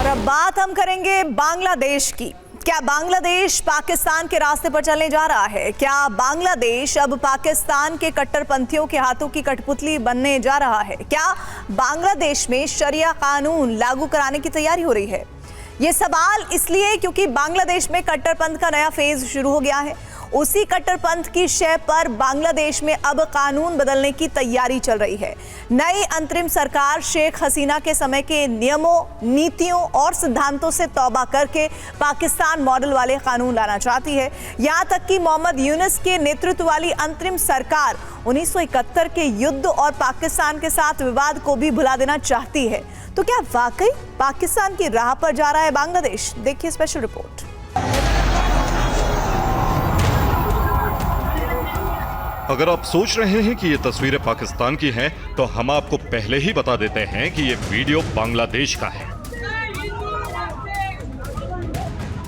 अब बात हम करेंगे बांग्लादेश की। क्या बांग्लादेश पाकिस्तान के रास्ते पर चलने जा रहा है? क्या बांग्लादेश अब पाकिस्तान के कट्टरपंथियों के हाथों की कठपुतली बनने जा रहा है? क्या बांग्लादेश में शरिया कानून लागू कराने की तैयारी हो रही है? ये सवाल इसलिए क्योंकि बांग्लादेश में कट्टरपंथ का नया फेज शुरू हो गया है। उसी कट्टरपंथ की शय पर बांग्लादेश में अब कानून बदलने की तैयारी चल रही है। नई अंतरिम सरकार शेख हसीना के समय के नियमों, नीतियों और सिद्धांतों से तौबा करके पाकिस्तान मॉडल वाले कानून लाना चाहती है। यहां तक कि मोहम्मद यूनुस के नेतृत्व वाली अंतरिम सरकार 1971 के युद्ध और पाकिस्तान के साथ विवाद को भी भुला देना चाहती है। तो क्या वाकई पाकिस्तान की राह पर जा रहा है बांग्लादेश? देखिए स्पेशल रिपोर्ट। अगर आप सोच रहे हैं कि ये तस्वीरें पाकिस्तान की हैं, तो हम आपको पहले ही बता देते हैं कि ये वीडियो बांग्लादेश का है,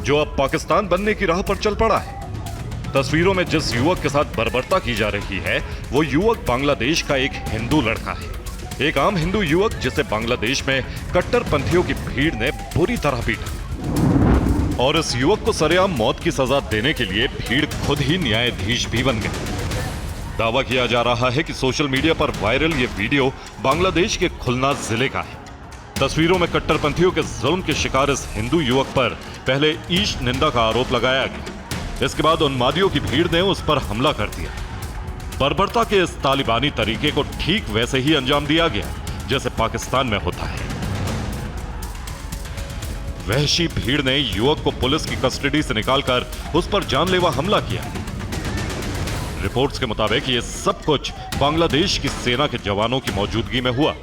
जो अब पाकिस्तान बनने की राह पर चल पड़ा है। तस्वीरों में जिस युवक के साथ बर्बरता की जा रही है, वो युवक बांग्लादेश का एक हिंदू लड़का है। एक आम हिंदू युवक जिसे बांग्लादेश में कट्टरपंथियों की भीड़ ने बुरी तरह पीटा, और इस युवक को सरेआम मौत की सजा देने के लिए भीड़ खुद ही न्यायाधीश भी बन गई। दावा किया जा रहा है कि सोशल मीडिया पर वायरल ये वीडियो बांग्लादेश के खुलना जिले का है। तस्वीरों में कट्टरपंथियों के जुल्म के शिकार इस हिंदू युवक पर पहले ईश निंदा का आरोप लगाया गया। इसके बाद उन्मादियों की भीड़ ने उस पर हमला कर दिया। बर्बरता के इस तालिबानी तरीके को ठीक वैसे ही अंजाम दिया गया जैसे पाकिस्तान में होता है। वहशी भीड़ ने युवक को पुलिस की कस्टडी से निकालकर उस पर जानलेवा हमला किया। रिपोर्ट्स के मुताबिक ये सब कुछ बांग्लादेश की सेना के जवानों की मौजूदगी में हुआ।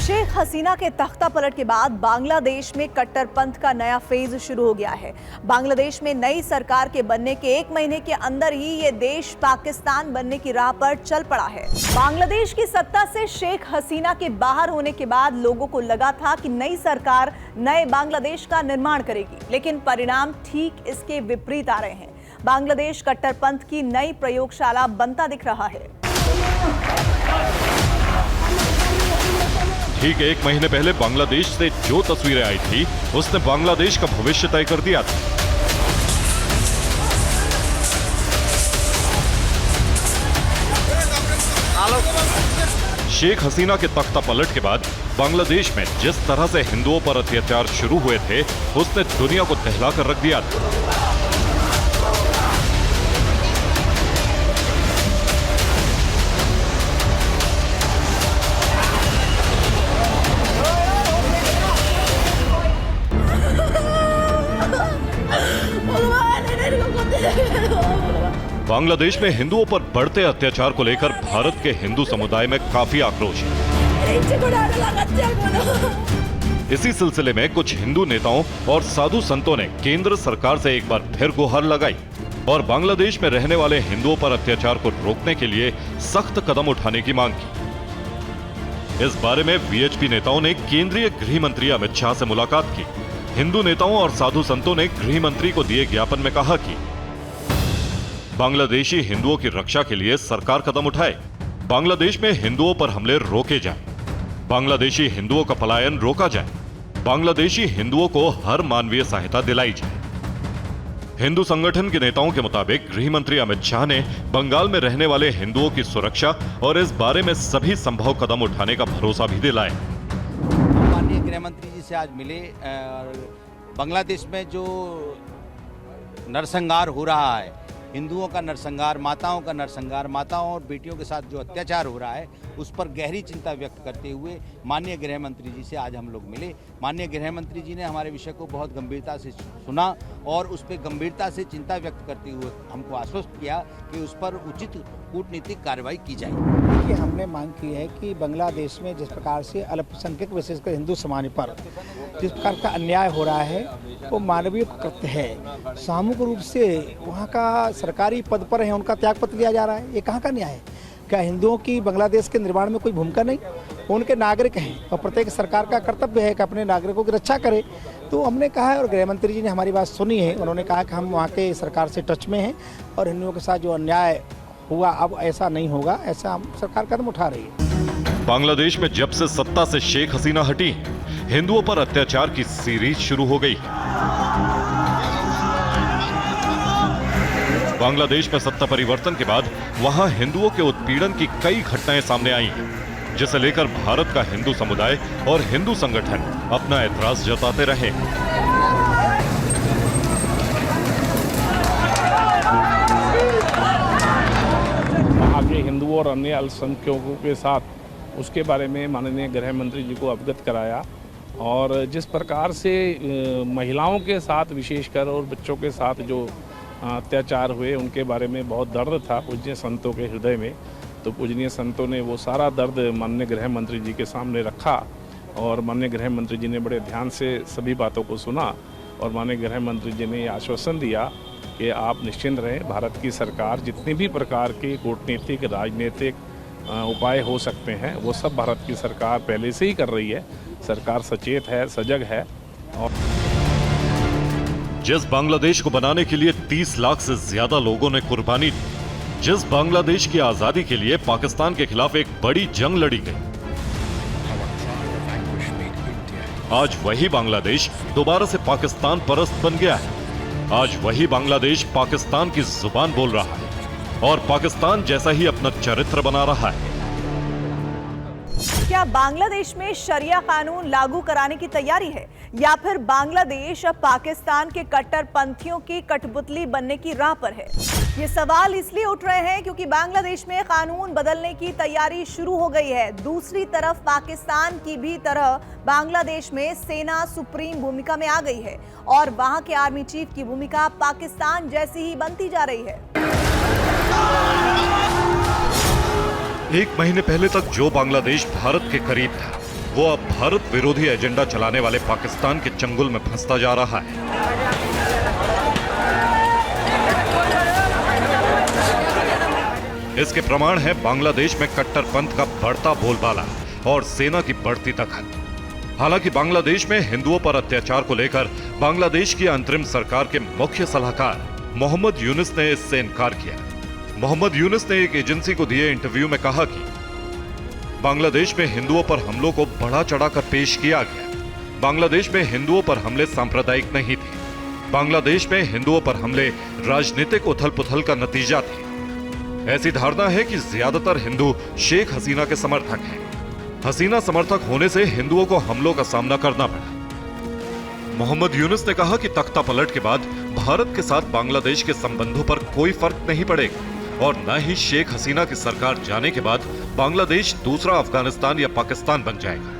शेख हसीना के तख्ता पलट के बाद बांग्लादेश में कट्टरपंथ का नया फेज शुरू हो गया है। बांग्लादेश में नई सरकार के बनने के 1 महीने के अंदर ही ये देश पाकिस्तान बनने की राह पर चल पड़ा है। बांग्लादेश की सत्ता से शेख हसीना के बाहर होने के बाद लोगों को लगा था कि नई सरकार नए बांग्लादेश का निर्माण करेगी, लेकिन परिणाम ठीक इसके विपरीत आ रहे हैं। बांग्लादेश कट्टरपंथ की नई प्रयोगशाला बनता दिख रहा है। ठीक 1 महीने पहले बांग्लादेश से जो तस्वीरें आई थी, उसने बांग्लादेश का भविष्य तय कर दिया था। शेख हसीना के तख्ता पलट के बाद बांग्लादेश में जिस तरह से हिंदुओं पर अत्याचार शुरू हुए थे, उसने दुनिया को दहला कर रख दिया था। बांग्लादेश में हिंदुओं पर बढ़ते अत्याचार को लेकर भारत के हिंदू समुदाय में काफी आक्रोश है। इसी सिलसिले में कुछ हिंदू नेताओं और साधु संतों ने केंद्र सरकार से एक बार फिर गुहार लगाई और बांग्लादेश में रहने वाले हिंदुओं पर अत्याचार को रोकने के लिए सख्त कदम उठाने की मांग की। इस बारे में वीएचपी नेताओं ने केंद्रीय गृह मंत्री अमित शाह से मुलाकात की। हिंदू नेताओं और साधु संतों ने गृह मंत्री को दिए ज्ञापन में कहा कि बांग्लादेशी हिंदुओं की रक्षा के लिए सरकार कदम उठाए, बांग्लादेश में हिंदुओं पर हमले रोके जाएं, बांग्लादेशी हिंदुओं का पलायन रोका जाए, बांग्लादेशी हिंदुओं को हर मानवीय सहायता दिलाई जाए। हिंदू संगठन के नेताओं के मुताबिक गृह मंत्री अमित शाह ने बंगाल में रहने वाले हिंदुओं की सुरक्षा और इस बारे में सभी संभव कदम उठाने का भरोसा भी दिलाया। माननीय गृह मंत्री जी से आज मिले। बांग्लादेश में जो नरसंहार हो रहा है, हिंदुओं का नरसंहार, माताओं का नरसंहार, माताओं और बेटियों के साथ जो अत्याचार हो रहा है, उस पर गहरी चिंता व्यक्त करते हुए माननीय गृह मंत्री जी से आज हम लोग मिले। माननीय गृह मंत्री जी ने हमारे विषय को बहुत गंभीरता से सुना और उस पर गंभीरता से चिंता व्यक्त करते हुए हमको आश्वस्त किया कि उस पर उचित कूटनीतिक कार्रवाई की जाए। देखिए, हमने मांग की है कि बांग्लादेश में जिस प्रकार से अल्पसंख्यक विशेषकर हिंदू समाज पर जिस प्रकार का अन्याय हो रहा है, वो मानवीय कृत्य है। सामूहिक रूप से वहाँ का सरकारी पद पर है, उनका त्यागपत्र दिया जा रहा है। ये कहाँ का न्याय है? क्या हिंदुओं की बांग्लादेश के निर्माण में कोई भूमिका नहीं? उनके नागरिक हैं और प्रत्येक सरकार का कर्तव्य है कि अपने नागरिकों की रक्षा करे। तो हमने कहा है और गृह मंत्री जी ने हमारी बात सुनी है। उन्होंने कहा कि हम वहाँ के सरकार से टच में हैं और हिंदुओं के साथ जो अन्याय हुआ अब ऐसा नहीं होगा, ऐसा हम सरकार कदम उठा रही है। बांग्लादेश में जब से सत्ता से शेख हसीना हटी, हिंदुओं पर अत्याचार की सीरीज शुरू हो गई। बांग्लादेश में सत्ता परिवर्तन के बाद वहां हिंदुओं के उत्पीड़न की कई घटनाएं सामने आई हैं, जिसे लेकर भारत का हिंदू समुदाय और हिंदू संगठन अपना ऐतराज जताते रहे। वहाँ के हिंदुओं और अन्य अल्पसंख्यकों के साथ उसके बारे में माननीय गृह मंत्री जी को अवगत कराया, और जिस प्रकार से महिलाओं के साथ विशेषकर और बच्चों के साथ जो अत्याचार हुए उनके बारे में बहुत दर्द था पूजनीय संतों के हृदय में। तो पूजनीय संतों ने वो सारा दर्द माननीय गृह मंत्री जी के सामने रखा, और माननीय गृह मंत्री जी ने बड़े ध्यान से सभी बातों को सुना, और माननीय गृह मंत्री जी ने आश्वासन दिया कि आप निश्चिंत रहें, भारत की सरकार जितने भी प्रकार के कूटनीतिक राजनीतिक उपाय हो सकते हैं वो सब भारत की सरकार पहले से ही कर रही है। सरकार सचेत है, सजग है। और जिस बांग्लादेश को बनाने के लिए 30 लाख से ज्यादा लोगों ने कुर्बानी दी, जिस बांग्लादेश की आजादी के लिए पाकिस्तान के खिलाफ एक बड़ी जंग लड़ी गई, आज वही बांग्लादेश दोबारा से पाकिस्तान परस्त बन गया है। आज वही बांग्लादेश पाकिस्तान की जुबान बोल रहा है और पाकिस्तान जैसा ही अपना चरित्र बना रहा है। क्या बांग्लादेश में शरिया कानून लागू कराने की तैयारी है, या फिर बांग्लादेश अब पाकिस्तान के कट्टरपंथियों की कठपुतली बनने की राह पर है? ये सवाल इसलिए उठ रहे हैं क्योंकि बांग्लादेश में कानून बदलने की तैयारी शुरू हो गई है। दूसरी तरफ पाकिस्तान की भी तरह बांग्लादेश में सेना सुप्रीम भूमिका में आ गई है, और वहां के आर्मी चीफ की भूमिका पाकिस्तान जैसी ही बनती जा रही है। एक महीने पहले तक जो बांग्लादेश भारत के करीब था, वो अब भारत विरोधी एजेंडा चलाने वाले पाकिस्तान के चंगुल में फंसता जा रहा है। इसके प्रमाण है बांग्लादेश में कट्टरपंथ का बढ़ता बोलबाला और सेना की बढ़ती दखल। हालांकि बांग्लादेश में हिंदुओं पर अत्याचार को लेकर बांग्लादेश की अंतरिम सरकार के मुख्य सलाहकार मोहम्मद यूनुस ने इससे इनकार किया। मोहम्मद यूनुस ने एक एजेंसी को दिए इंटरव्यू में कहा कि बांग्लादेश में हिंदुओं पर हमलों को बढ़ा चढ़ाकर पेश किया गया। बांग्लादेश में हिंदुओं पर हमले सांप्रदायिक नहीं थे। बांग्लादेश में हिंदुओं पर हमले राजनीतिक उथल पुथल का नतीजा थे। ऐसी धारणा है कि ज्यादातर हिंदू शेख हसीना के समर्थक हैं। हसीना समर्थक होने से हिंदुओं को हमलों का सामना करना पड़ा। मोहम्मद यूनुस ने कहा कि तख्ता पलट के बाद भारत के साथ बांग्लादेश के संबंधों पर कोई फर्क नहीं पड़ेगा, और न ही शेख हसीना की सरकार जाने के बाद बांग्लादेश दूसरा अफगानिस्तान या पाकिस्तान बन जाएगा।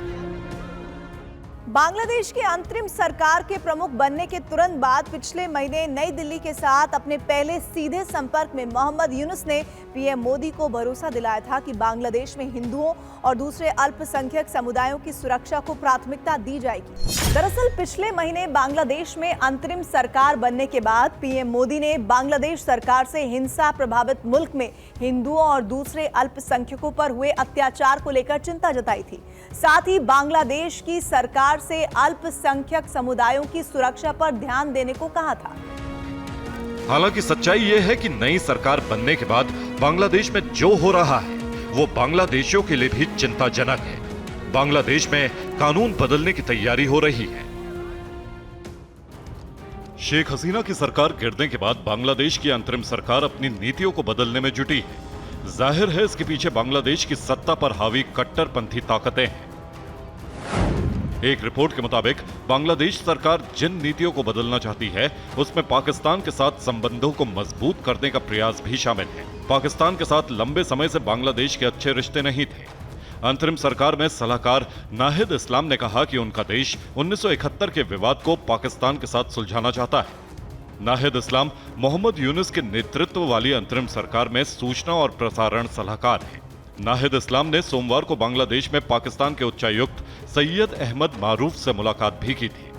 बांग्लादेश की अंतरिम सरकार के प्रमुख बनने के तुरंत बाद पिछले महीने नई दिल्ली के साथ अपने पहले सीधे संपर्क में मोहम्मद यूनुस ने पीएम मोदी को भरोसा दिलाया था कि बांग्लादेश में हिंदुओं और दूसरे अल्पसंख्यक समुदायों की सुरक्षा को प्राथमिकता दी जाएगी। दरअसल पिछले महीने बांग्लादेश में अंतरिम सरकार बनने के बाद पीएम मोदी ने बांग्लादेश सरकार से हिंसा प्रभावित मुल्क में हिंदुओं और दूसरे अल्पसंख्यकों पर हुए अत्याचार को लेकर चिंता जताई थी। साथ ही बांग्लादेश की सरकार से अल्पसंख्यक समुदायों की सुरक्षा पर ध्यान देने को कहा था। हालांकि सच्चाई यह है कि नई सरकार बनने के बाद बांग्लादेश में जो हो रहा है वो बांग्लादेशियों के लिए भी चिंताजनक है। बांग्लादेश में कानून बदलने की तैयारी हो रही है। शेख हसीना की सरकार गिरने के बाद बांग्लादेश की अंतरिम सरकार अपनी नीतियों को बदलने में जुटी है। जाहिर है इसके पीछे बांग्लादेश की सत्ता पर हावी कट्टरपंथी ताकतें हैं। एक रिपोर्ट के मुताबिक बांग्लादेश सरकार जिन नीतियों को बदलना चाहती है उसमें पाकिस्तान के साथ संबंधों को मजबूत करने का प्रयास भी शामिल है। पाकिस्तान के साथ लंबे समय से बांग्लादेश के अच्छे रिश्ते नहीं थे। अंतरिम सरकार में सलाहकार नाहिद इस्लाम ने कहा कि उनका देश 1971 के विवाद को पाकिस्तान के साथ सुलझाना चाहता है। नाहिद इस्लाम मोहम्मद यूनुस के नेतृत्व वाली अंतरिम सरकार में सूचना और प्रसारण सलाहकार हैं। नाहिद इस्लाम ने सोमवार को बांग्लादेश में पाकिस्तान के उच्चायुक्त सैयद अहमद मारूफ से मुलाकात भी की थी।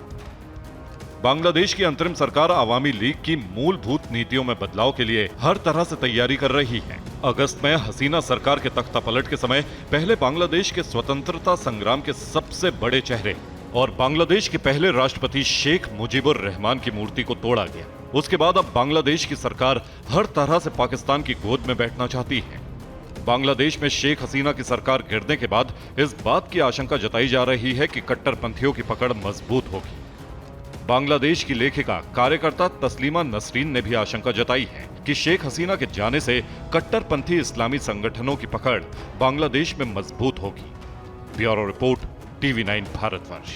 बांग्लादेश की अंतरिम सरकार अवामी लीग की मूलभूत नीतियों में बदलाव के लिए हर तरह से तैयारी कर रही है। अगस्त में हसीना सरकार के तख्ता पलट के समय पहले बांग्लादेश के स्वतंत्रता संग्राम के सबसे बड़े चेहरे और बांग्लादेश के पहले राष्ट्रपति शेख मुजीबुर रहमान की मूर्ति को तोड़ा गया। उसके बाद अब बांग्लादेश की सरकार हर तरह से पाकिस्तान की गोद में बैठना चाहती है। बांग्लादेश में शेख हसीना की सरकार गिरने के बाद इस बात की आशंका जताई जा रही है कि कट्टरपंथियों की पकड़ मजबूत होगी। बांग्लादेश की लेखिका कार्यकर्ता तस्लीमा नसरीन ने भी आशंका जताई है कि शेख हसीना के जाने से कट्टरपंथी इस्लामी संगठनों की पकड़ बांग्लादेश में मजबूत होगी। Bureau report, TV9 Bharatvarsh.